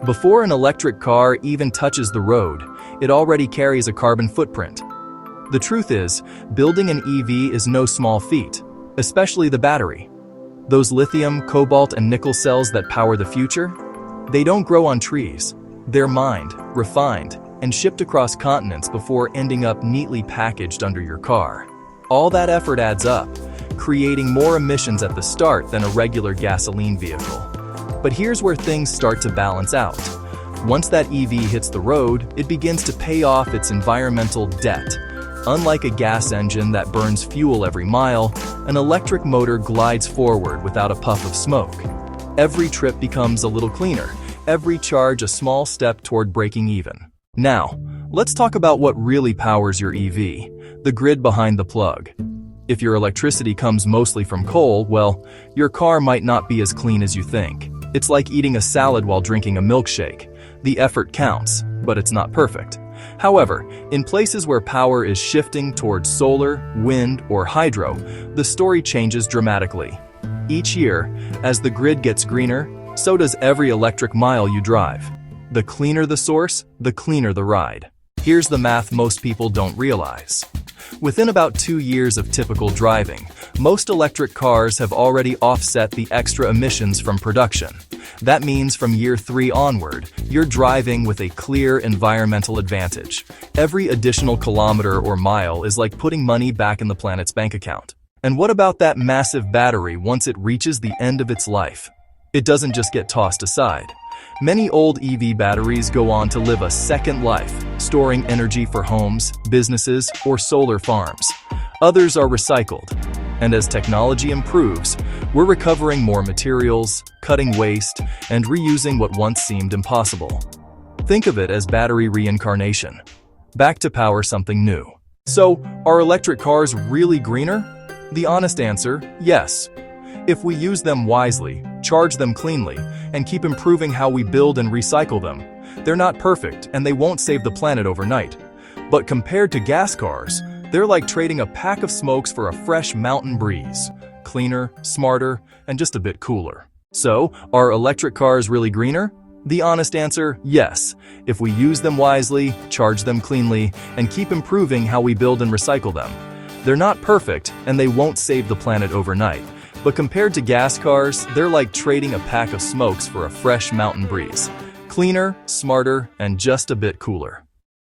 Before an electric car even touches the road, it already carries a carbon footprint. The truth is, building an EV is no small feat, especially the battery. Those lithium, cobalt, and nickel cells that power the future, they don't grow on trees. They're mined, refined, and shipped across continents before ending up neatly packaged under your car. All that effort adds up, creating more emissions at the start than a regular gasoline vehicle. But here's where things start to balance out. Once that EV hits the road, it begins to pay off its environmental debt. Unlike a gas engine that burns fuel every mile, an electric motor glides forward without a puff of smoke. Every trip becomes a little cleaner, every charge a small step toward breaking even. Now, let's talk about what really powers your EV, the grid behind the plug. If your electricity comes mostly from coal, well, your car might not be as clean as you think. It's like eating a salad while drinking a milkshake. The effort counts, but it's not perfect. However, in places where power is shifting towards solar, wind, or hydro, the story changes dramatically. Each year, as the grid gets greener, so does every electric mile you drive. The cleaner the source, the cleaner the ride. Here's the math most people don't realize. Within about 2 years of typical driving, most electric cars have already offset the extra emissions from production. That means from year 3 onward, you're driving with a clear environmental advantage. Every additional kilometer or mile is like putting money back in the planet's bank account. And what about that massive battery once it reaches the end of its life? It doesn't just get tossed aside. Many old EV batteries go on to live a second life, storing energy for homes, businesses, or solar farms. Others are recycled. And as technology improves, we're recovering more materials, cutting waste, and reusing what once seemed impossible. Think of it as battery reincarnation. Back to power something new. So, are electric cars really greener? The honest answer, yes. If we use them wisely, charge them cleanly, and keep improving how we build and recycle them. They're not perfect, and they won't save the planet overnight. But compared to gas cars, they're like trading a pack of smokes for a fresh mountain breeze. Cleaner, smarter, and just a bit cooler. So, are electric cars really greener? The honest answer, yes. If we use them wisely, charge them cleanly, and keep improving how we build and recycle them. They're not perfect, and they won't save the planet overnight. But compared to gas cars, they're like trading a pack of smokes for a fresh mountain breeze. Cleaner, smarter, and just a bit cooler.